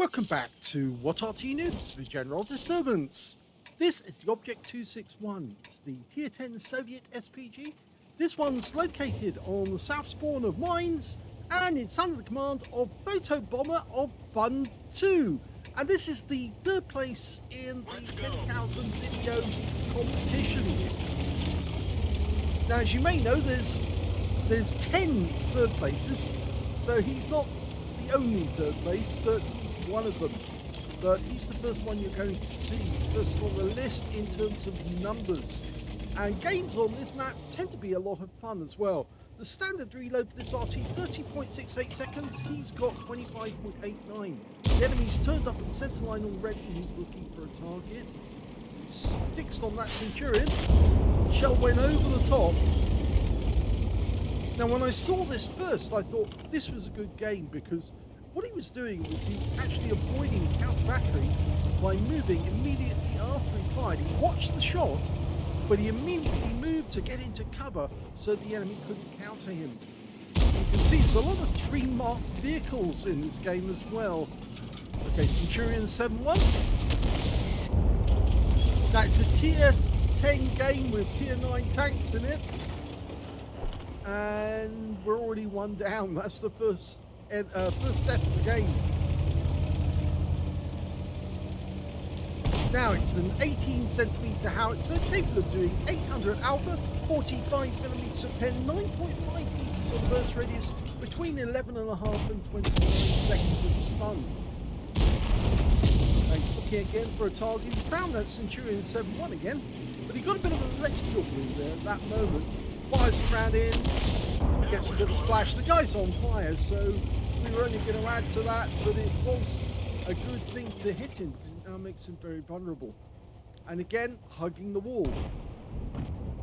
Welcome back to What Arty Noobs with General Disturbance. This is the Object 261. It's the Tier 10 Soviet SPG. This one's located on the south spawn of Mines, and it's under the command of Photobomber of FUN2. And this is the third place in the 10,000 video competition. Now, as you may know, there's 10 third places, so he's not the only third place, but he's one of them. But he's the first one you're going to see. He's first on the list in terms of numbers. And games on this map tend to be a lot of fun as well. The standard reload for this RT, 30.68 seconds. He's got 25.89. The enemy's turned up at the centre line already, and he's looking for a target. He's fixed on that Centurion. Shell went over the top. Now, when I saw this first, I thought this was a good game, because what he was doing was he was actually avoiding counter-battery by moving immediately after he fired. He watched the shot, but he immediately moved to get into cover so the enemy couldn't counter him. You can see there's a lot of 3 marked vehicles in this game as well. Okay, Centurion 7-1. That's a tier 10 game with tier 9 tanks in it. And we're already 1 down. That's the first step of the game. Now it's an 18cm howitzer capable of doing 800 alpha, 45mm of pen, 9.5 meters on burst radius, between 11.5 and 29 seconds of stun. He's looking again for a target. He's found that Centurion 7-1 again, but he got a bit of a reticle there at that moment. Fires around in, gets a bit of splash. The guy's on fire, so we were only going to add to that, but it was a good thing to hit him because it now makes him very vulnerable. And again, hugging the wall.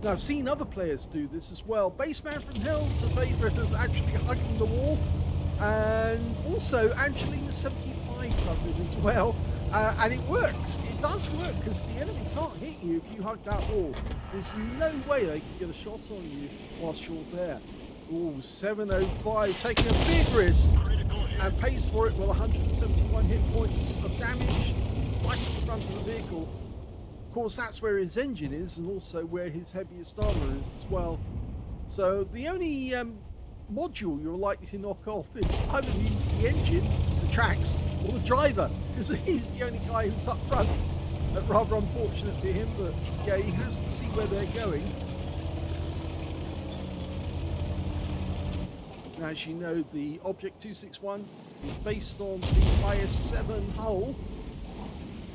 Now, I've seen other players do this as well. Baseman from Hell's a favourite of actually hugging the wall, and also Angelina 75 does it as well. And it works. It does work because the enemy can't hit you if you hug that wall. There's no way they can get a shot on you whilst you're there. Ooh, 705, taking a big risk and pays for it with 171 hit points of damage right at the front of the vehicle. Of course, that's where his engine is and also where his heaviest armor is as well. So the only module you're likely to knock off is either the engine, the tracks, or the driver, because he's the only guy who's up front. Rather unfortunate for him, but yeah, he has to see where they're going. Now, as you know, the Object 261 is based on the IS-7 hull,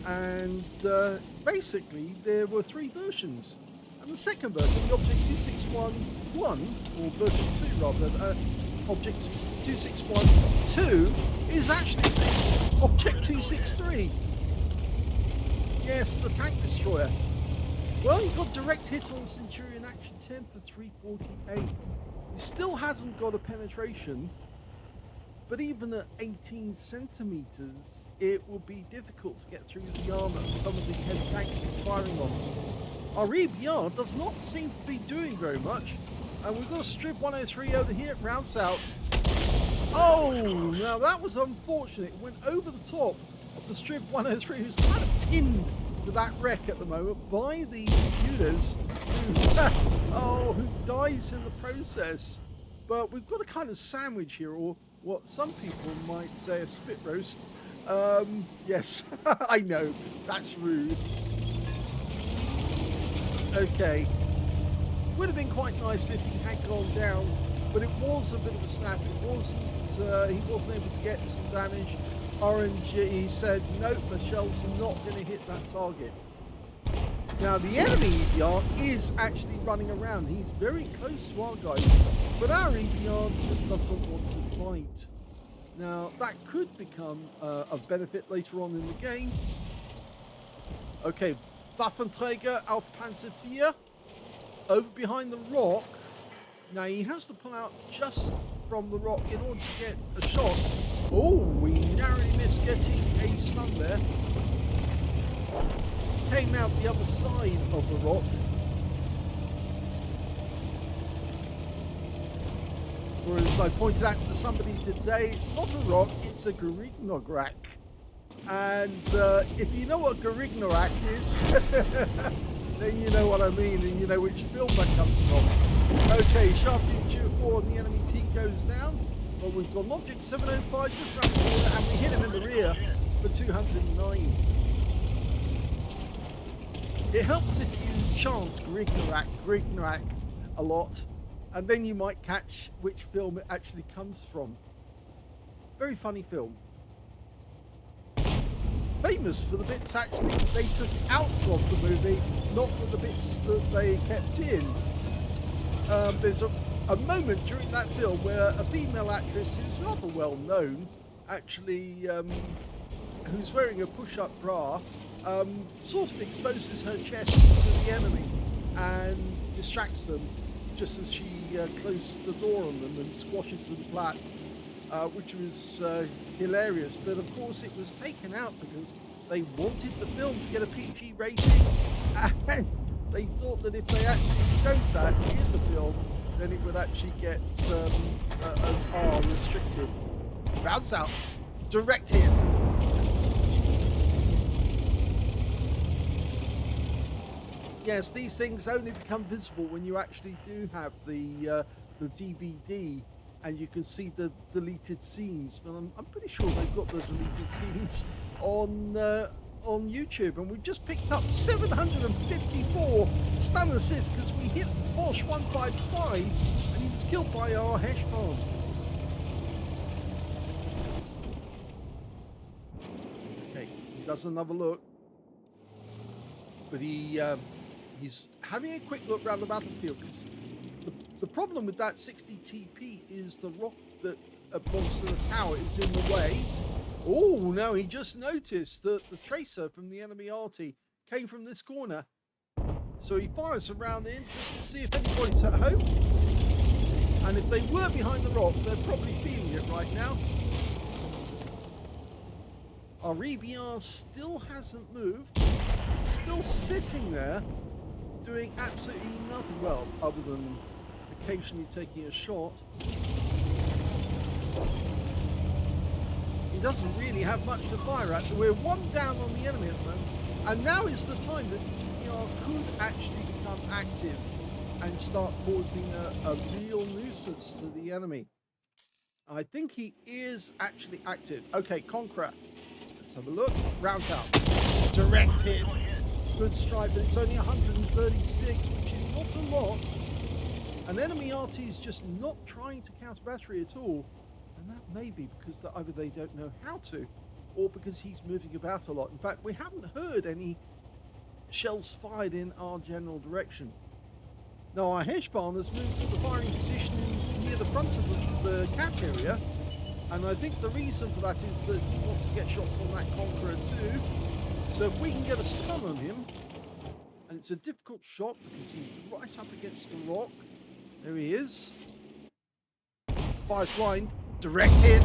and basically there were 3 versions. And the second version, the Object 261-1, or version 2 rather, Object 261-2, is actually the Object 263. Yes, the tank destroyer. Well, he got direct hit on the Centurion Action 10 for 348. He still hasn't got a penetration, but even at 18 centimeters, it will be difficult to get through the armor of some of the heavy tanks he's firing on. Our EBR does not seem to be doing very much, and we've got a Strib 103 over here. It rounds out. Oh, now that was unfortunate. It went over the top of the Strib 103, who's kind of pinned to that wreck at the moment by the computers, who dies in the process. But we've got a kind of sandwich here, or what some people might say a spit roast. Yes, I know, that's rude. Okay, would have been quite nice if he had gone down, but it was a bit of a snap. It wasn't, he wasn't able to get some damage. RNG said, nope, the shells are not going to hit that target. Now, the enemy EBR is actually running around. He's very close to our guys, but our EBR just doesn't want to fight. Now, that could become of benefit later on in the game. Okay, Waffenträger auf Panzer IV, over behind the rock. Now, he has to pull out just from the rock in order to get a shot. Oh, we narrowly missed getting a stun there. Came out the other side of the rock. Or as I pointed out to somebody today, it's not a rock, it's a Grignograk. And if you know what Garignorak is, then you know what I mean, and you know which film that comes from. Okay, sharp future 4 on the enemy team goes down. Well, we've got an object 705 just around the corner, and we hit him in the rear for 209. It helps if you chant Garignorak a lot, and then you might catch which film it actually comes from. Very funny film. Famous for the bits actually that they took out from the movie, not for the bits that they kept in. There's a moment during that film where a female actress who's rather well known, actually, who's wearing a push-up bra, sort of exposes her chest to the enemy and distracts them just as she closes the door on them and squashes them flat. Which was hilarious, but of course it was taken out because they wanted the film to get a PG rating, and they thought that if they actually showed that in the film, then it would actually get as R restricted. Rounds out, direct hit. Yes, these things only become visible when you actually do have the DVD. And you can see the deleted scenes, but I'm pretty sure they've got the deleted scenes on YouTube. And we've just picked up 754 stun assists because we hit Porsche 155 and he was killed by our hash bomb. Okay, he does another look, but he's having a quick look around the battlefield because the problem with that 60 TP is the rock that belongs to the tower is in the way. Oh, no, he just noticed that the tracer from the enemy Arty came from this corner. So he fires around in just to see if anybody's at home. And if they were behind the rock, they're probably feeling it right now. Our EBR still hasn't moved. Still sitting there, doing absolutely nothing, well, other than occasionally taking a shot. He doesn't really have much to fire at. We're one down on the enemy at the moment, and now is the time that the EBR could actually become active and start causing a real nuisance to the enemy. I think he is actually active. Okay, Conqueror. Let's have a look. Rounds out. Direct hit. Good strike, but it's only 136, which is not a lot. An enemy Arty is just not trying to counter battery at all, and that may be because either they don't know how to, or because he's moving about a lot. In fact, we haven't heard any shells fired in our general direction. Now our Hirschbahn has moved to the firing position near the front of the cap area, and I think the reason for that is that he wants to get shots on that Conqueror too. So if we can get a stun on him, and it's a difficult shot because he's right up against the rock. There he is. Fires blind. Direct hit.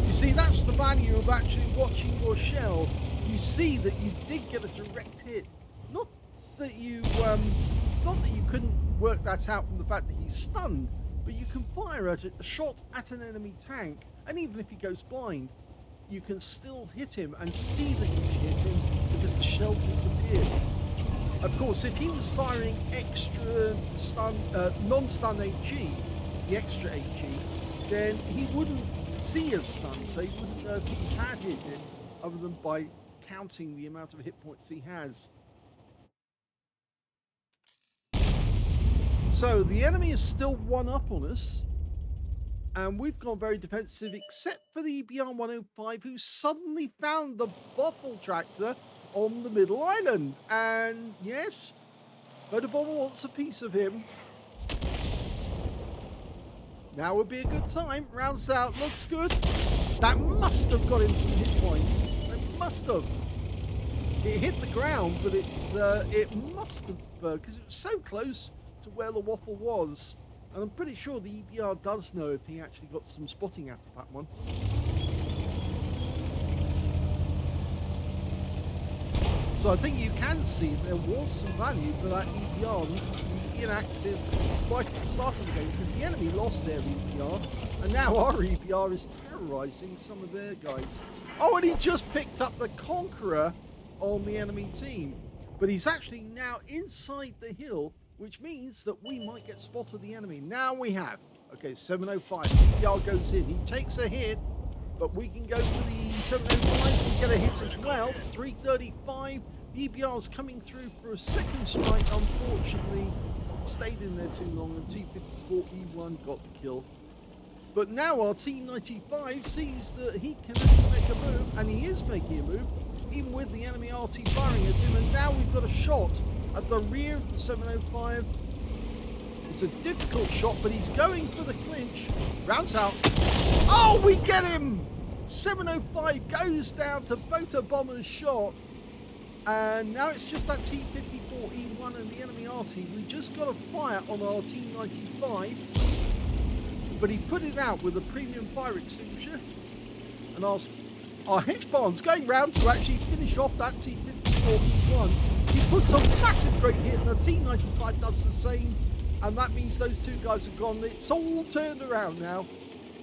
You see, that's the value of actually watching your shell. You see that you did get a direct hit. Not that you couldn't work that out from the fact that he's stunned, but you can fire a shot at an enemy tank, and even if he goes blind, you can still hit him and see that you hit him because the shell disappeared. Of course, if he was firing extra stun, non-stun HG, the extra HG, then he wouldn't see a stun, so he wouldn't know if he had hit it, other than by counting the amount of hit points he has. So the enemy is still one up on us, and we've gone very defensive, except for the EBR-105, who suddenly found the Boffle tractor on the middle island. And yes, Photobomber wants a piece of him. Now would be a good time. Rounds out, looks good. That must have got him some hit points. It must have. It hit the ground, but it must have, because it was so close to where the waffle was. And I'm pretty sure the EBR does know if he actually got some spotting out of that one. So I think you can see there was some value for that EBR be inactive right at the start of the game because the enemy lost their EBR, and now our EBR is terrorizing some of their guys. Oh, and he just picked up the Conqueror on the enemy team, but he's actually now inside the hill, which means that we might get spot of the enemy. Now we have, okay, 705, EBR goes in, he takes a hit, but we can go for the 705, we get a hit as well, 335, the EBR's coming through for a second strike. Unfortunately, he stayed in there too long, and T54E1 got the kill. But now our T95 sees that he can make a move, and he is making a move, even with the enemy Arty firing at him, and now we've got a shot at the rear of the 705. It's a difficult shot, but he's going for the clinch. Rounds out. Oh, we get him! 705 goes down to Photobomber's shot. And now it's just that T54E1 and the enemy Arty. We just got a fire on our T95. But he put it out with a premium fire extinguisher. And our H-Barn's going round to actually finish off that T54E1. He puts a massive great hit, and the T95 does the same. And that means those two guys are gone. It's all turned around now.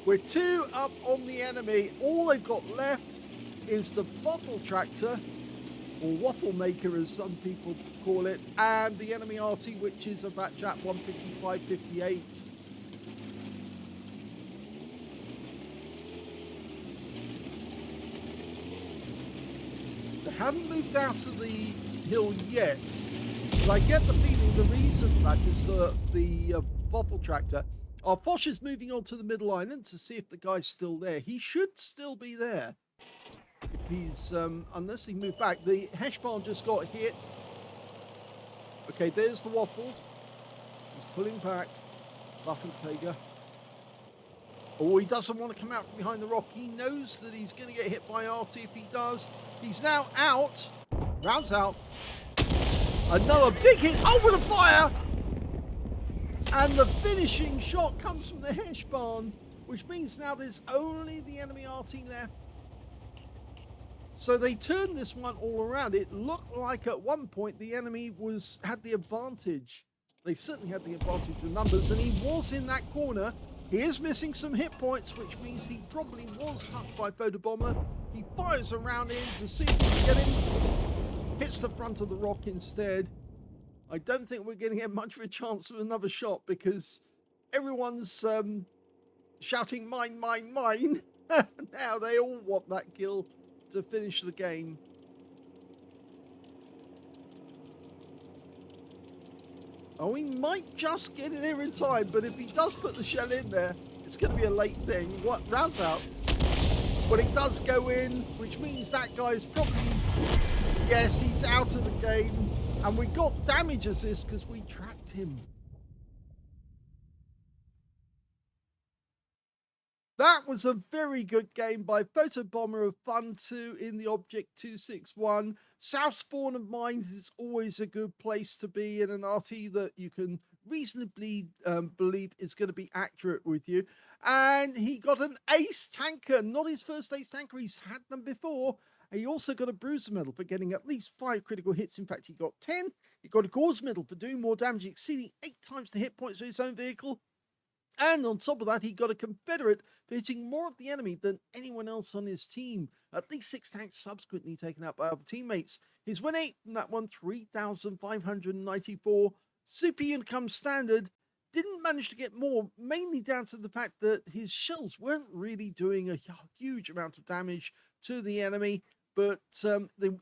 We're 2 up on the enemy. All they've got left is the bottle tractor, or waffle maker as some people call it, and the enemy Arty, which is a batch at 155.58. They haven't moved out of the hill yet, but I get the feeling the reason for that is the bottle tractor. Our Foch is moving on to the middle island to see if the guy's still there. He should still be there. If he's, unless he moved back. The Heshbarn just got hit. Okay, there's the waffle. He's pulling back. Waffenträger. Oh, he doesn't want to come out from behind the rock. He knows that he's going to get hit by Arty if he does. He's now out. Rounds out. Another big hit. Oh, with a fire! And the finishing shot comes from the Heshbarn, which means now there's only the enemy Arty left. So they turned this one all around. It looked like at one point the enemy had the advantage. They certainly had the advantage of numbers, and he was in that corner. He is missing some hit points, which means he probably was touched by Photobomber. He fires around in to see if he can get him. Hits the front of the rock instead. I don't think we're going to get much of a chance of another shot because everyone's shouting mine, mine, mine. Now they all want that kill to finish the game. Oh, he might just get it there in time, but if he does put the shell in there, it's going to be a late thing. What? Rounds out. But it does go in, which means that guy's probably, yes, he's out of the game. And we got damage assist because we tracked him. That was a very good game by Photobomber of FUN2 in the Object 261. South Spawn of Mines is always a good place to be in an Arty that you can reasonably believe is going to be accurate with you. And he got an ace tanker, not his first ace tanker, he's had them before. And he also got a bruiser medal for getting at least 5 critical hits. In fact, he got 10. He got a gauze medal for doing more damage, exceeding 8 times the hit points of his own vehicle. And on top of that, he got a Confederate for hitting more of the enemy than anyone else on his team. At least 6 tanks subsequently taken out by other teammates. His win 8 from that one, 3,594. Super income standard. Didn't manage to get more, mainly down to the fact that his shells weren't really doing a huge amount of damage to the enemy. But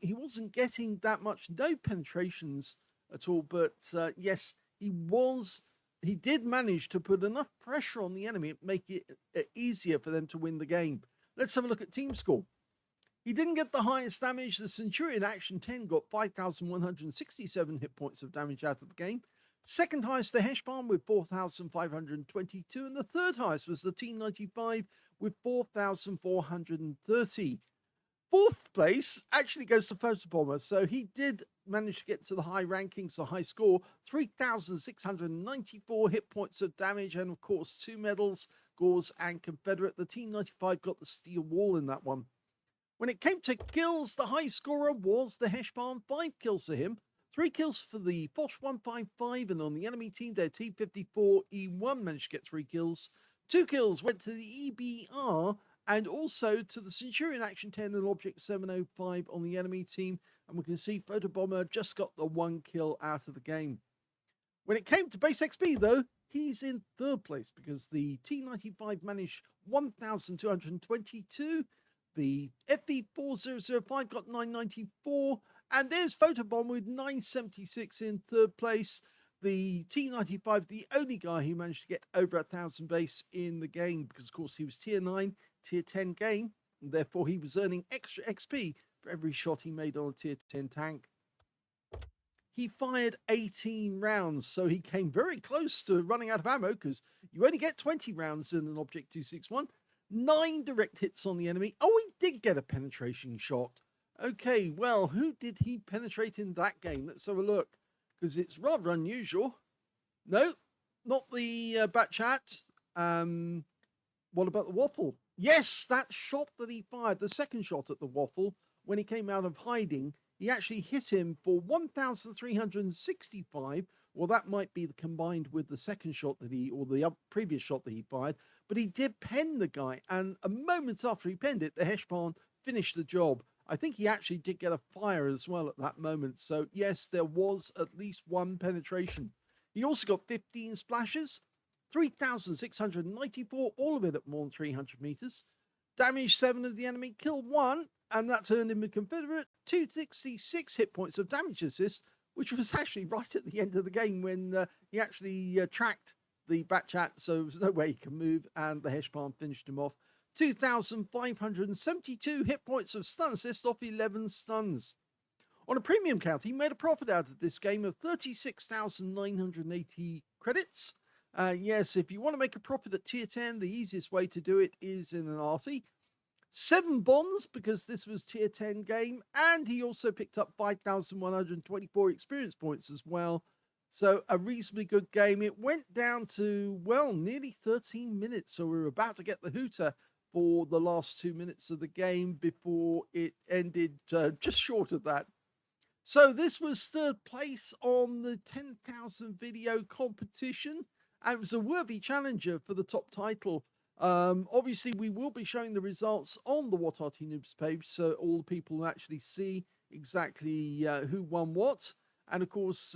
he wasn't getting that much, no penetrations at all. But yes, he did manage to put enough pressure on the enemy to make it easier for them to win the game. Let's have a look at team score. He didn't get the highest damage. The Centurion Action 10 got 5,167 hit points of damage out of the game. Second highest, the Heshbarn with 4,522. And the third highest was the T95 with 4,430. Fourth place actually goes to Photobomber, so he did manage to get to the high rankings, the high score, 3,694 hit points of damage, and of course 2 medals, Gauze and Confederate. The T95 got the steel wall in that one. When it came to kills, the high scorer was the Heshbarn, 5 kills to him, 3 kills for the Foch155, and on the enemy team, their T54E1 managed to get 3 kills. 2 kills went to the EBR and also to the Centurion Action 10 and Object 705 on the enemy team. And we can see Photobomber just got the 1 kill out of the game. When it came to base XP, though, he's in 3rd place because the T95 managed 1,222. The FE4005 got 994. And there's Photobomb with 976 in 3rd place. The T95, the only guy who managed to get over 1,000 base in the game because, of course, he was tier 9, tier 10 game. And therefore, he was earning extra XP for every shot he made on a tier 10 tank. He fired 18 rounds, so he came very close to running out of ammo because you only get 20 rounds in an Object 261. 9 direct hits on the enemy. Oh, he did get a penetration shot. Okay, well, who did he penetrate in that game? Let's have a look, because it's rather unusual. No, not the bat chat. What about the waffle? Yes, that shot that he fired, the second shot at the waffle, when he came out of hiding, he actually hit him for 1,365. Well, that might be combined with the second shot that or the previous shot that he fired, but he did pen the guy, and a moment after he penned it, the Heshpan finished the job. I think he actually did get a fire as well at that moment. So yes, there was at least 1 penetration. He also got 15 splashes, 3,694, all of it at more than 300 meters. Damaged 7 of the enemy, killed 1, and that earned him a Confederate 266 hit points of damage assist, which was actually right at the end of the game when he actually tracked the bat chat, so there was no way he could move, and the Heshpan finished him off. 2,572 hit points of stun assist off 11 stuns. On a premium count, he made a profit out of this game of 36,980 credits. Yes, if you want to make a profit at tier 10, the easiest way to do it is in an Arty. 7 bonds, because this was tier 10 game, and he also picked up 5,124 experience points as well. So a reasonably good game. It went down to, well, nearly 13 minutes, so we were about to get the hooter for the last 2 minutes of the game before it ended just short of that. So this was 3rd place on the 10,000 video competition, and it was a worthy challenger for the top title. Obviously, we will be showing the results on the What Arty Noobs page, so all the people actually see exactly who won what. And of course,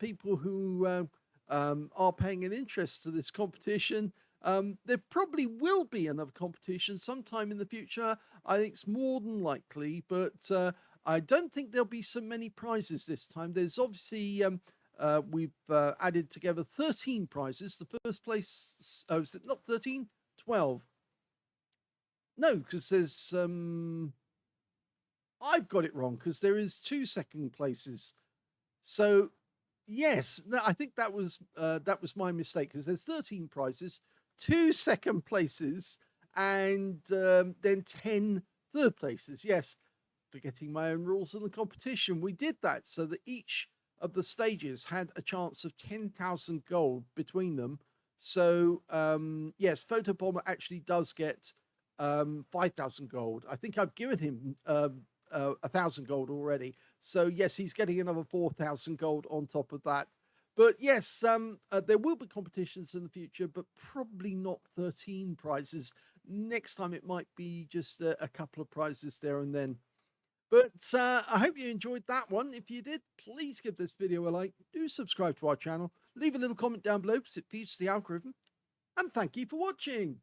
people who are paying an interest to this competition, there probably will be another competition sometime in the future. I think it's more than likely, but I don't think there'll be so many prizes this time. There's obviously, we've added together 13 prizes. The first place, oh, is it not 13? 12. No, because there's, I've got it wrong, because there is 2 second places. So, yes, no, I think that was my mistake, because there's 13 prizes, 2 second places, and then 10 third places. Yes, forgetting my own rules in the competition, we did that so that each of the stages had a chance of 10,000 gold between them. So, yes, Photobomber actually does get 5,000 gold. I think I've given him 1,000 gold already. So, yes, he's getting another 4,000 gold on top of that. But yes, there will be competitions in the future, but probably not 13 prizes. Next time it might be just a couple of prizes there and then. But I hope you enjoyed that one. If you did, please give this video a like. Do subscribe to our channel. Leave a little comment down below because it feeds the algorithm. And thank you for watching.